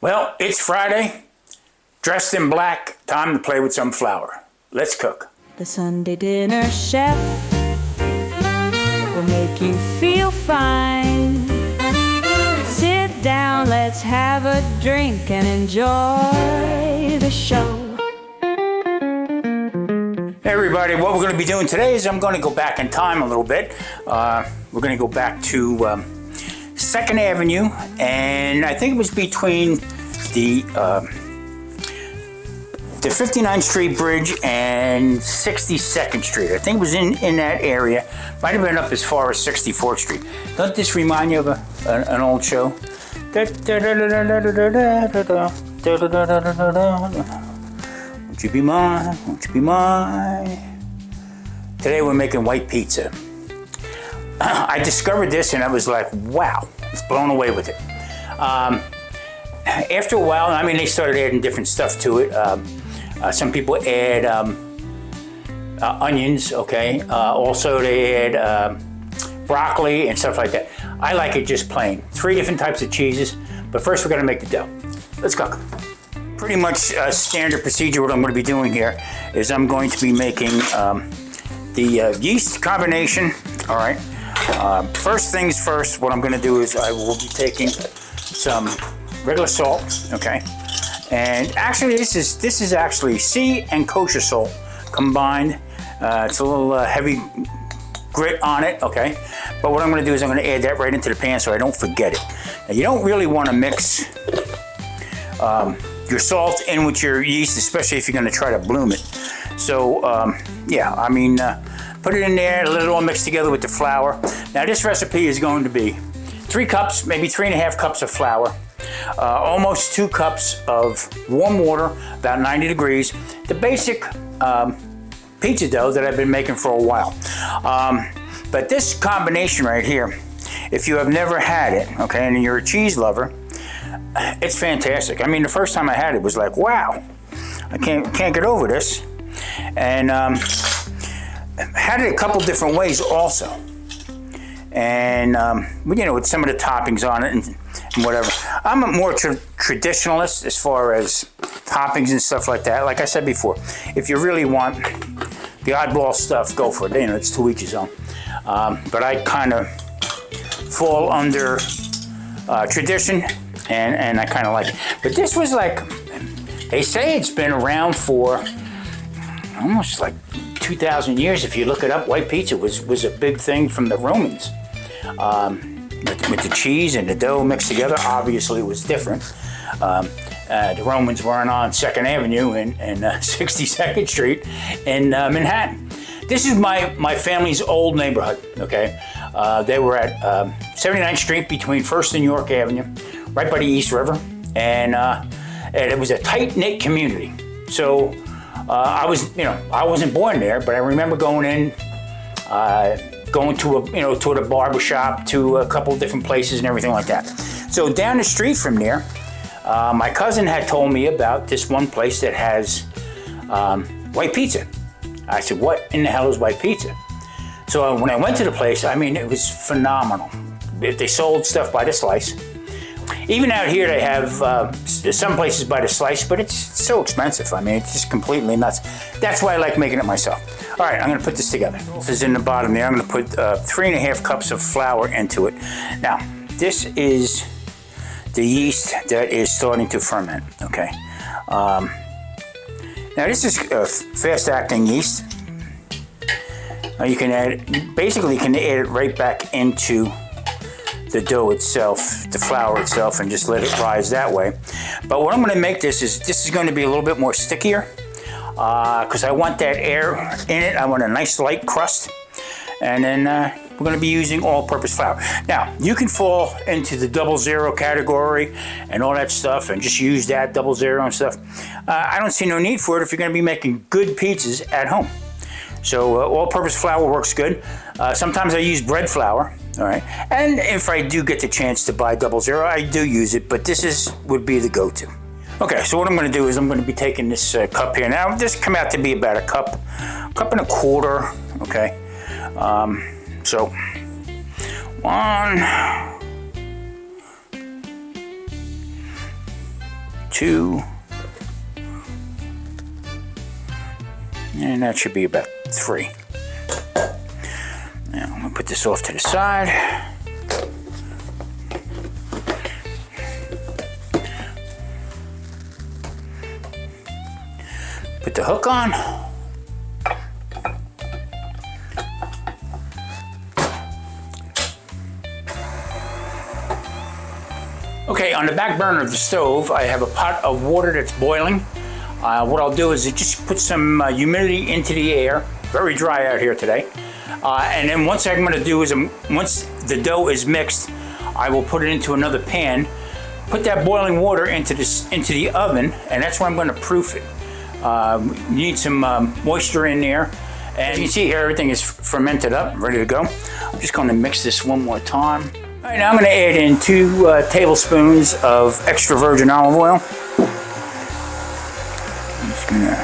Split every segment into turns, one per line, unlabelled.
Well, it's Friday, dressed in black, time to play with some flour. Let's cook.
The Sunday dinner chef will make you feel fine. Sit down, let's have a drink and enjoy the show.
Hey everybody, what we're going to be doing today is I'm going to go back in time a little bit. We're going to go back to 2nd Avenue, and I think it was between the 59th Street Bridge and 62nd Street. I think it was in that area. Might have been up as far as 64th Street. Doesn't this remind you of an old show? Won't you be mine? Won't you be mine? Today we're making white pizza. I discovered this and I was like, wow, I was blown away with it. After a while, I mean, they started adding different stuff to it. Some people add onions, okay? Also, they add broccoli and stuff like that. I like it just plain. 3 different types of cheeses, but first we're gonna make the dough. Let's cook. Pretty much standard procedure. What I'm going to be doing here is I'm going to be making the yeast combination. All right. First things first. What I'm going to do is I will be taking some regular salt. Okay. And actually, this is actually sea and kosher salt combined. It's a little heavy grit on it. Okay. But what I'm going to do is I'm going to add that right into the pan so I don't forget it. Now, you don't really want to mix your salt in with your yeast, especially if you're going to try to bloom it. So yeah, I mean, put it in there, let it all mix together with the flour. Now this recipe is going to be 3 cups, maybe 3.5 cups of flour, almost 2 cups of warm water, about 90 degrees, the basic pizza dough that I've been making for a while. But this combination right here, if you have never had it, okay, and you're a cheese lover, it's fantastic. I mean, the first time I had it was like, wow, I can't get over this. And had it a couple different ways also. And you know, with some of the toppings on it and whatever. I'm a more traditionalist as far as toppings and stuff like that. Like I said before, if you really want the oddball stuff, go for it. You know, it's to each his own. But I kind of fall under tradition. And I kind of like it. But this was like, they say it's been around for almost like 2,000 years. If you look it up, white pizza was a big thing from the Romans. With the cheese and the dough mixed together, obviously it was different. The Romans weren't on 2nd Avenue and 62nd Street in Manhattan. This is my family's old neighborhood, okay? They were at 79th Street between 1st and York Avenue, right by the East River, and it was a tight-knit community. So I wasn't born there, but I remember going in, going to the barber shop, to a couple of different places and everything like that. So down the street from there, my cousin had told me about this one place that has white pizza. I said, what in the hell is white pizza? So when I went to the place, I mean, it was phenomenal. They sold stuff by the slice. Even out here, they have some places by the slice, but it's so expensive. I mean, it's just completely nuts. That's why I like making it myself. All right, I'm going to put this together. This is in the bottom there. I'm going to put 3.5 cups of flour into it. Now, this is the yeast that is starting to ferment, okay? Now, this is fast-acting yeast. You can add it right back into the dough itself, the flour itself, and just let it rise that way. But what I'm going to make this is going to be a little bit more stickier because I want that air in it. I want a nice light crust. And then we're going to be using all-purpose flour. Now, you can fall into the 00 category and all that stuff and just use that 00 and stuff. I don't see no need for it if you're going to be making good pizzas at home. So all-purpose flour works good. Sometimes I use bread flour, all right? And if I do get the chance to buy 00, I do use it, but this would be the go-to. Okay, so what I'm going to do is I'm going to be taking this cup here. Now, this come out to be about a cup and a quarter, okay? So, 1, 2. And that should be about 3. Now I'm gonna put this off to the side. Put the hook on. Okay, on the back burner of the stove, I have a pot of water that's boiling. What I'll do is just put some humidity into the air. Very dry out here today. And then once I'm going to do is, once the dough is mixed, I will put it into another pan. Put that boiling water into the oven, and that's where I'm going to proof it. You need some moisture in there. And as you can see here, everything is fermented up, ready to go. I'm just going to mix this one more time. All right, now I'm going to add in 2 tablespoons of extra virgin olive oil. I'm just going to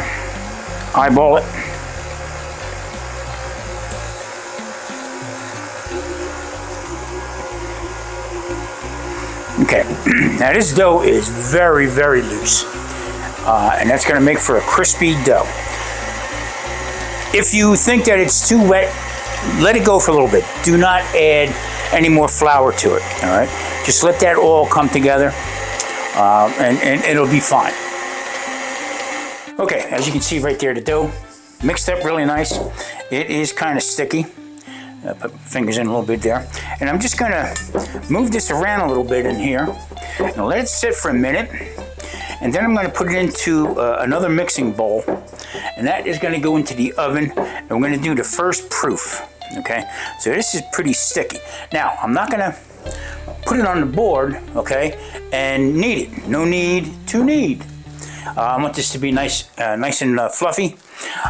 eyeball it. Okay, now this dough is very, very loose. And that's going to make for a crispy dough. If you think that it's too wet, let it go for a little bit. Do not add any more flour to it, all right? Just let that all come together, and it'll be fine. Okay, as you can see right there, the dough mixed up really nice. It is kind of sticky. Put my fingers in a little bit there. And I'm just gonna move this around a little bit in here and let it sit for a minute. And then I'm gonna put it into another mixing bowl. And that is gonna go into the oven. And we're gonna do the first proof, okay? So this is pretty sticky. Now, I'm not gonna put it on the board, okay, and knead it. No need to knead. I want this to be nice and fluffy.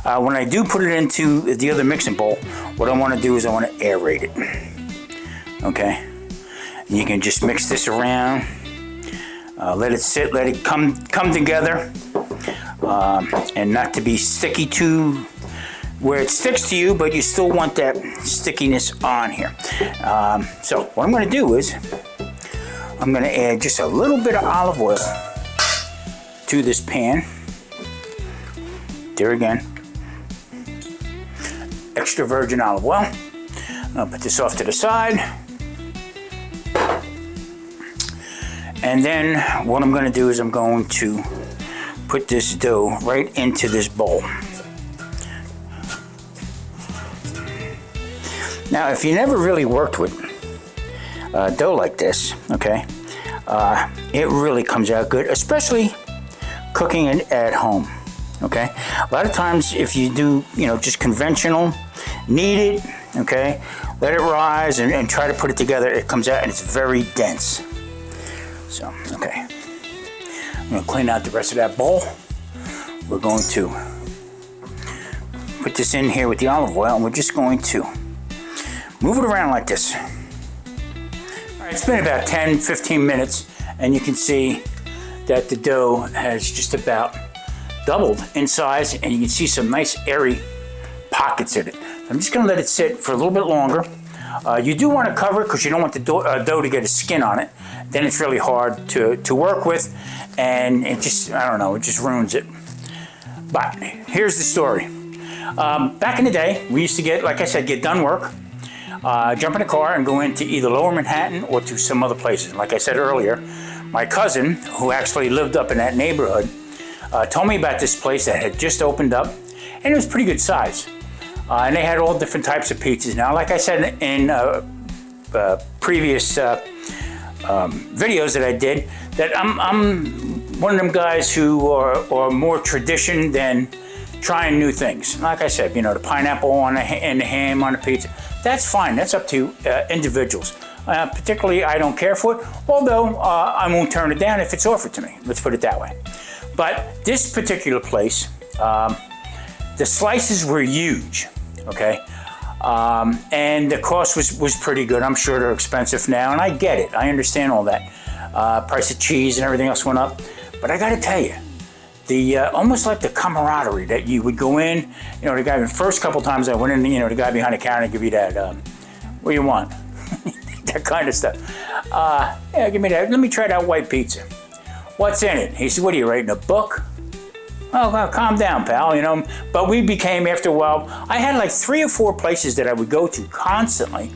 When I do put it into the other mixing bowl, what I want to do is I want to aerate it. Okay, and you can just mix this around, let it sit, let it come together, and not to be sticky to where it sticks to you, but you still want that stickiness on here. So what I'm going to do is I'm going to add just a little bit of olive oil to this pan. There again, extra virgin olive oil. I'll put this off to the side. And then what I'm going to do is I'm going to put this dough right into this bowl. Now, if you never really worked with dough like this, okay, it really comes out good, especially cooking it at home. Okay, a lot of times if you do, just conventional, knead it, okay, let it rise and try to put it together, it comes out and it's very dense. So, okay, I'm going to clean out the rest of that bowl. We're going to put this in here with the olive oil, and we're just going to move it around like this. All right, it's been about 10-15 minutes, and you can see that the dough has just about doubled in size, and you can see some nice airy pockets in it. I'm just going to let it sit for a little bit longer. You do want to cover it because you don't want the dough to get a skin on it. Then it's really hard to work with, and it just, I don't know, it just ruins it. But here's the story. Back in the day, we used to get done work, jump in a car and go into either Lower Manhattan or to some other places. Like I said earlier, my cousin, who actually lived up in that neighborhood, told me about this place that had just opened up, and it was pretty good size. And they had all different types of pizzas. Now, like I said in previous videos that I did, that I'm one of them guys who are more tradition than trying new things. Like I said, the pineapple and the ham on the pizza, that's fine. That's up to individuals. Particularly, I don't care for it, although I won't turn it down if it's offered to me. Let's put it that way. But this particular place, the slices were huge, okay? And the cost was pretty good. I'm sure they're expensive now, and I get it. I understand all that. Price of cheese and everything else went up. But I gotta tell you, the almost like the camaraderie that you would go in, the guy, the first couple times I went in, the guy behind the counter give you that, what do you want? That kind of stuff. Yeah, give me that. Let me try that white pizza. what's in it? He said, what are you writing, a book? Oh, well, calm down, pal, you know. But we became, after a while, I had like 3 or 4 places that I would go to constantly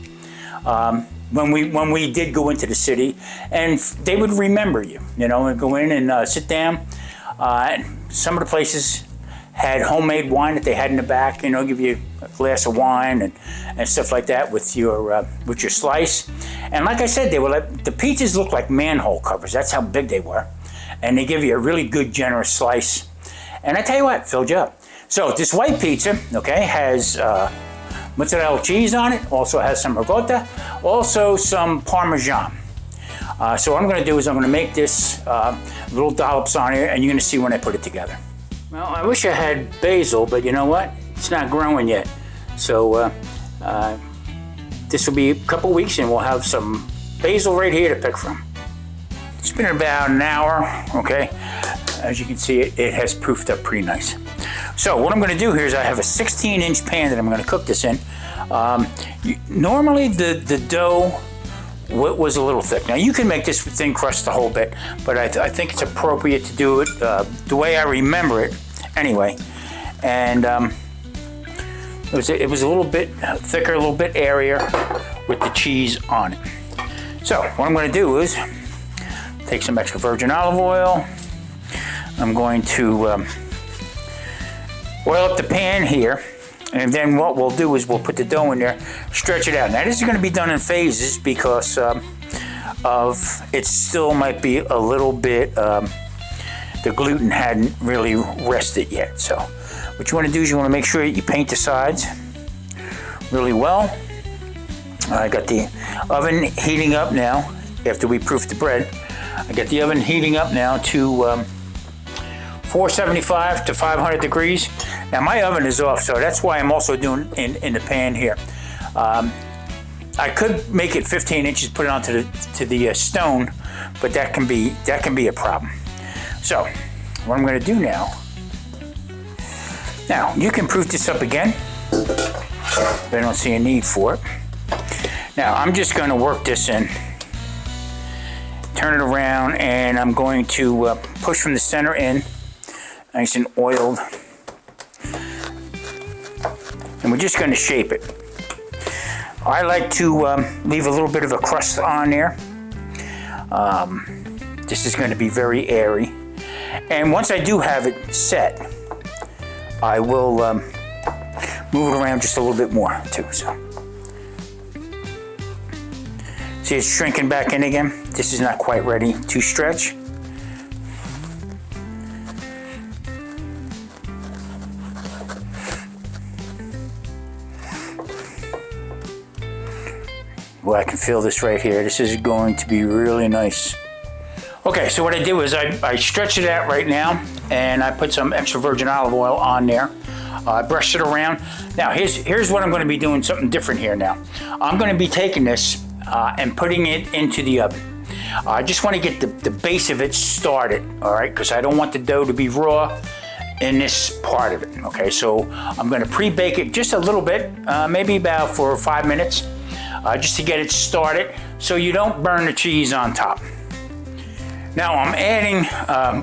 when we did go into the city, and they would remember you, you know, and go in and sit down. Some of the places had homemade wine that they had in the back, you know, give you a glass of wine and stuff like that with your slice. And like I said, they were like, the pizzas looked like manhole covers. That's how big they were. And they give you a really good, generous slice. And I tell you what, filled you up. So this white pizza, okay, has mozzarella cheese on it, also has some ricotta, also some Parmesan. So what I'm gonna do is I'm gonna make this little dollops on here, and you're gonna see when I put it together. Well, I wish I had basil, but you know what? It's not growing yet. So this will be a couple weeks and we'll have some basil right here to pick from. It's been about an hour, okay? As you can see, it has proofed up pretty nice. So what I'm gonna do here is I have a 16-inch pan that I'm gonna cook this in. Normally the dough was a little thick. Now you can make this thin crust the whole bit, but I think it's appropriate to do it the way I remember it anyway. And it was a little bit thicker, a little bit airier with the cheese on it. So what I'm going to do is take some extra virgin olive oil. I'm going to oil up the pan here. And then what we'll do is we'll put the dough in there, stretch it out. Now this is going to be done in phases because of it still might be a little bit, the gluten hadn't really rested yet. So what you want to do is you want to make sure you paint the sides really well. I got the oven heating up now after we proofed the bread. I got the oven heating up now to 475 to 500 degrees. Now my oven is off, so that's why I'm also doing in the pan here. I could make it 15 inches, put it onto the stone, but that can be a problem. So what I'm going to do now you can proof this up again, but I don't see a need for it. Now I'm just going to work this in, turn it around, and I'm going to push from the center in, nice and oiled. And we're just going to shape it. I like to leave a little bit of a crust on there. This is going to be very airy. And once I do have it set, I will move it around just a little bit more too. So, see, it's shrinking back in again. This is not quite ready to stretch. Well, I can feel this right here. This is going to be really nice. Okay, so what I did was I stretched it out right now, and I put some extra virgin olive oil on there. I brushed it around. Now, here's what I'm going to be doing, something different here now. I'm going to be taking this and putting it into the oven. I just want to get the base of it started, all right, because I don't want the dough to be raw in this part of it, okay? So I'm going to pre-bake it just a little bit, maybe about for 5 minutes. Just to get it started so you don't burn the cheese on top. Now I'm adding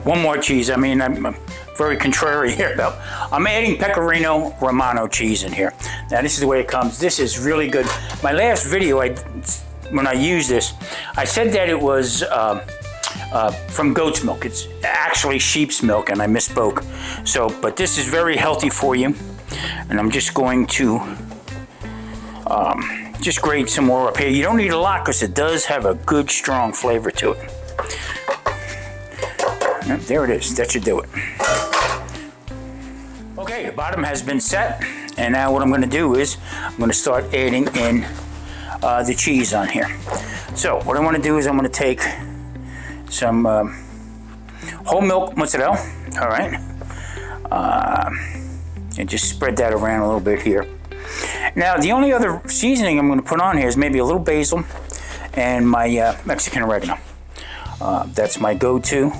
one more cheese. I mean, I'm very contrary here though. I'm adding Pecorino Romano cheese in here. Now this is the way it comes. This is really good. My last video, when I used this, I said that it was from goat's milk. It's actually sheep's milk, and I misspoke. So, but this is very healthy for you. And I'm just going to just grate some more up here. You don't need a lot because it does have a good strong flavor to it. Yep, there it is. That should do it. Okay, the bottom has been set, and now what I'm going to do is I'm going to start adding in the cheese on here. So what I want to do is I'm going to take some whole milk mozzarella, all right, and just spread that around a little bit here. Now, the only other seasoning I'm going to put on here is maybe a little basil and my Mexican oregano. That's my go-to.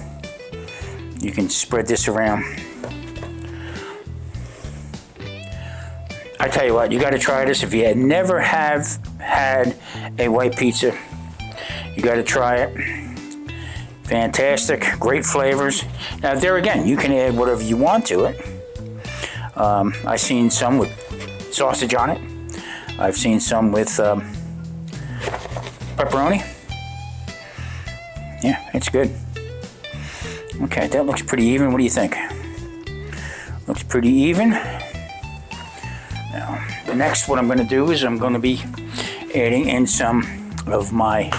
You can spread this around. I tell you what, you got to try this. If you never have had a white pizza, you got to try it. Fantastic, great flavors. Now there again, you can add whatever you want to it. I've seen some with sausage on it. I've seen some with pepperoni. Yeah, it's good. Okay, that looks pretty even. What do you think? Looks pretty even. Now, the next what I'm going to do is I'm going to be adding in some of my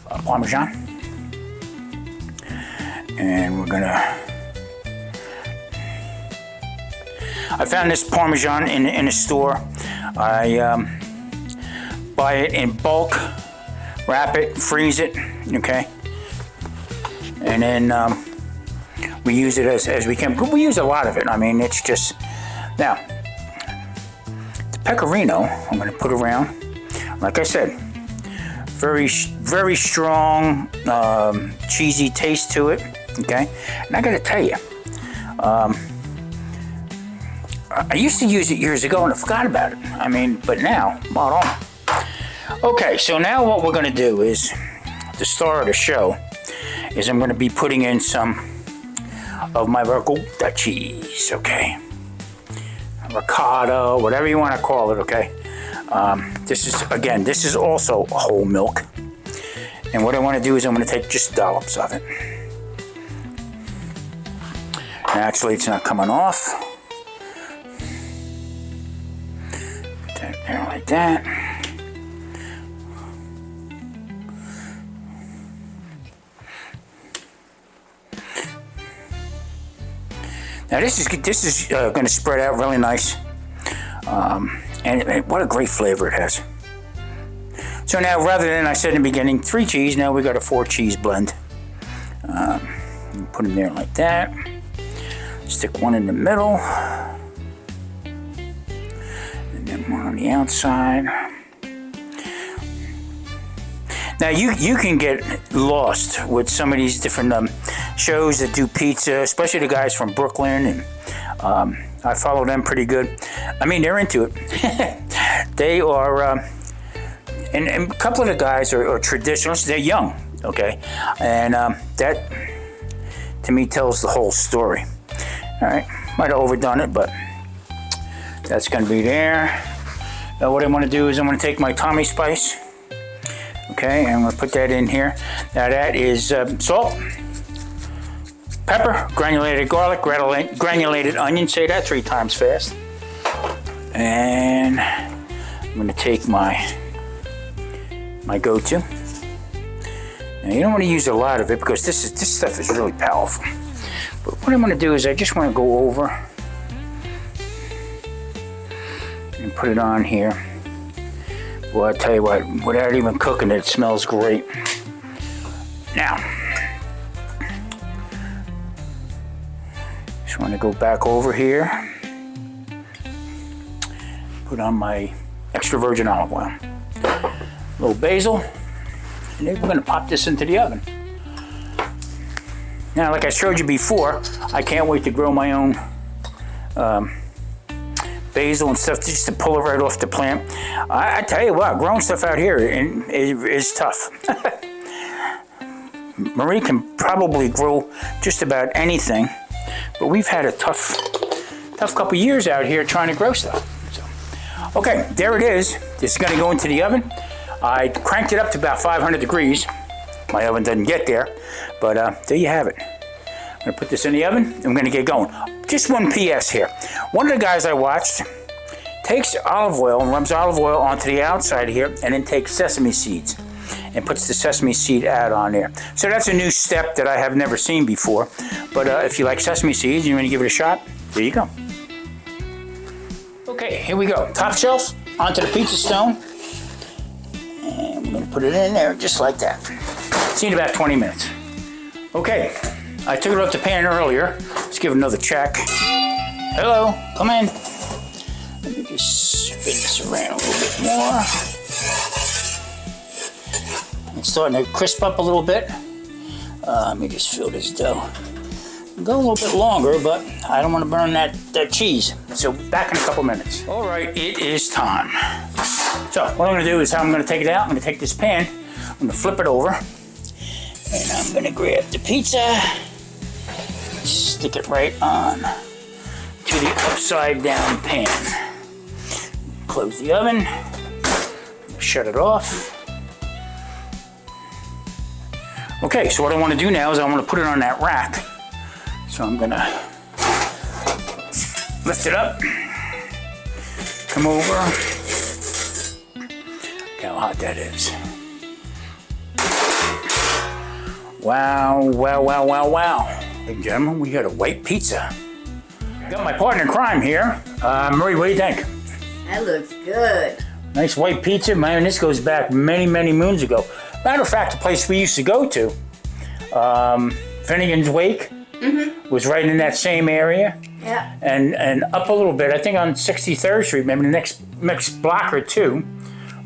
Parmesan. And we're gonna, I found this Parmesan in a store. I buy it in bulk, wrap it, freeze it, okay? And then we use it as we can. We use a lot of it. I mean, it's just, now, the pecorino, I'm gonna put around, like I said, very strong, cheesy taste to it. Okay, and I gotta tell you, I used to use it years ago and I forgot about it. I mean, but now, not on. Okay, so now what we're gonna do is, the star of the show, is I'm gonna be putting in some of my ricotta cheese, okay? Ricotta, whatever you wanna call it, okay? This is also whole milk. And what I wanna do is I'm gonna take just dollops of it. Actually, it's not coming off. Put that there like that. Now this is going to spread out really nice, and what a great flavor it has. So now, rather than I said in the beginning 3 cheese, now we got a 4 cheese blend. Put them there like that. Stick one in the middle, and then one on the outside. Now you can get lost with some of these different shows that do pizza, especially the guys from Brooklyn, and I follow them pretty good. I mean, they're into it. They are, and a couple of the guys are traditionalists. They're young, okay, and that to me tells the whole story. All right, might have overdone it, but that's going to be there. Now what I want to do is I'm going to take my Tommy spice, okay, and I'm going to put that in here. Now that is salt, pepper, granulated garlic, granulated onion. Say that 3 times fast. And I'm going to take my go-to. Now you don't want to use a lot of it because this stuff is really powerful. But what I'm going to do is I just want to go over and put it on here. Well, I'll tell you what, without even cooking it, it smells great. Now, just want to go back over here, put on my extra virgin olive oil, a little basil, and then we're going to pop this into the oven. Now, like I showed you before, I can't wait to grow my own basil and stuff just to pull it right off the plant. I tell you what, growing stuff out here is tough. Marie can probably grow just about anything, but we've had a tough couple years out here trying to grow stuff. So, okay, there it is. This is going to go into the oven. I cranked it up to about 500 degrees. My oven doesn't get there, but there you have it. I'm going to put this in the oven. I'm going to get going. Just one PS here. One of the guys I watched takes olive oil and rubs olive oil onto the outside here, and then takes sesame seeds and puts the sesame seed ad on there. So that's a new step that I have never seen before. But if you like sesame seeds and you want to give it a shot, there you go. Okay, here we go. Top shelf onto the pizza stone. And we're going to put it in there just like that. See in about 20 minutes. Okay, I took it off the pan earlier. Let's give it another check. Hello, come in. Let me just spin this around a little bit more. It's starting to crisp up a little bit. Let me just fill this dough. Go a little bit longer, but I don't want to burn that cheese. So back in a couple minutes. All right, it is time. So what I'm going to do is I'm going to take it out. I'm going to take this pan. I'm going to flip it over. And I'm gonna grab the pizza, stick it right on to the upside down pan. Close the oven, shut it off. Okay, so what I want to do now is I want to put it on that rack. So I'm gonna lift it up, come over. Look how hot that is. Wow, wow, wow, wow, wow. Ladies and gentlemen, we got a white pizza. Got my partner in crime here. Marie, what do you think?
That looks good.
Nice white pizza. Man, this goes back many, many moons ago. Matter of fact, the place we used to go to, Finnegan's Wake, was right in that same area.
Yeah.
And up a little bit, I think on 63rd Street, maybe the next block or two,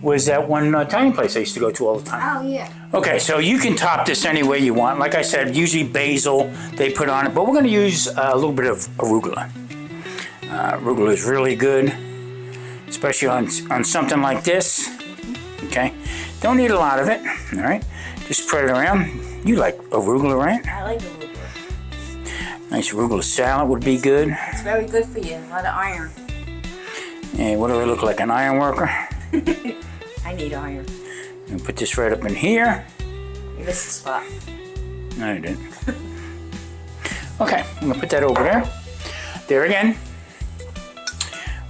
was that one Italian place I used to go to all the time.
Oh, yeah.
Okay, so you can top this any way you want. Like I said, usually basil they put on it, but we're going to use a little bit of arugula. Arugula is really good, especially on something like this. Okay, don't need a lot of it. All right, just spread it around. You like arugula, right?
I like arugula.
Nice arugula salad would be good.
It's very good for you. A lot of iron.
Hey, what do I look like, an iron worker?
I need iron.
And put this right up in here.
You missed the spot.
No, you didn't. Okay, I'm gonna put that over there. There again.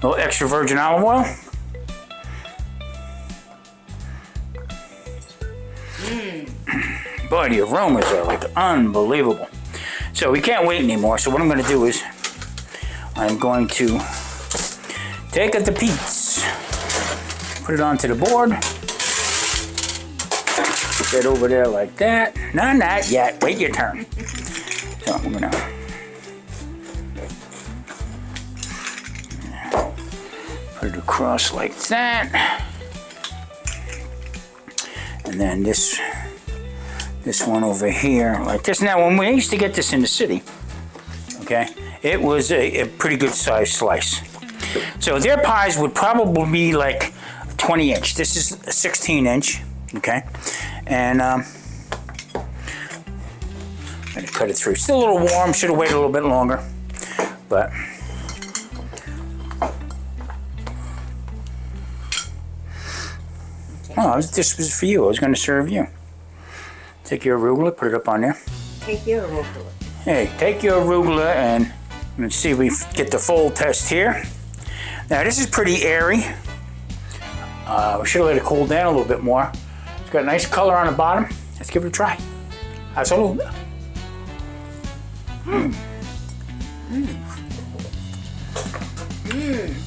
A little extra virgin olive oil. Boy, the aromas are like unbelievable. So we can't wait anymore. So what I'm gonna do is I'm going to take the pizza, put it onto the board. Put that over there like that. No, not yet. Wait your turn. So I'm gonna put it across like that. And then this one over here like this. Now, when we used to get this in the city, okay, it was a pretty good sized slice. So their pies would probably be like 20 inch. This is a 16 inch, okay? And I'm gonna cut it through. Still a little warm, should have waited a little bit longer, but oh, this was for you. I was gonna serve you. Take your arugula, put it up on there.
Take your arugula.
Hey, take your arugula and let's see if we get the full test here. Now this is pretty airy. We should have let it cool down a little bit more. It's got a nice color on the bottom. Let's give it a try. Absolutely.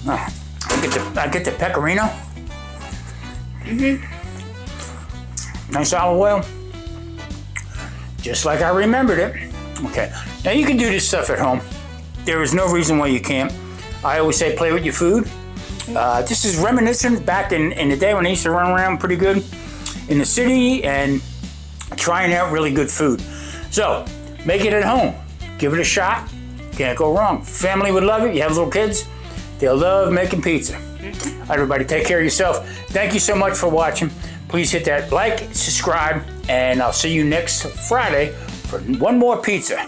Oh, I get the pecorino. Nice olive oil. Just like I remembered it. Okay. Now you can do this stuff at home. There is no reason why you can't. I always say play with your food. This is reminiscent back in the day when I used to run around pretty good in the city and trying out really good food. So make it at home. Give it a shot. Can't go wrong. Family would love it. You have little kids, they'll love making pizza. All right, everybody, take care of yourself. Thank you so much for watching. Please hit that like, subscribe, and I'll see you next Friday for one more pizza.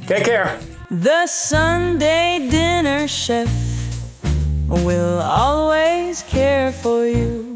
Take care.
The Sunday dinner chef will always care for you.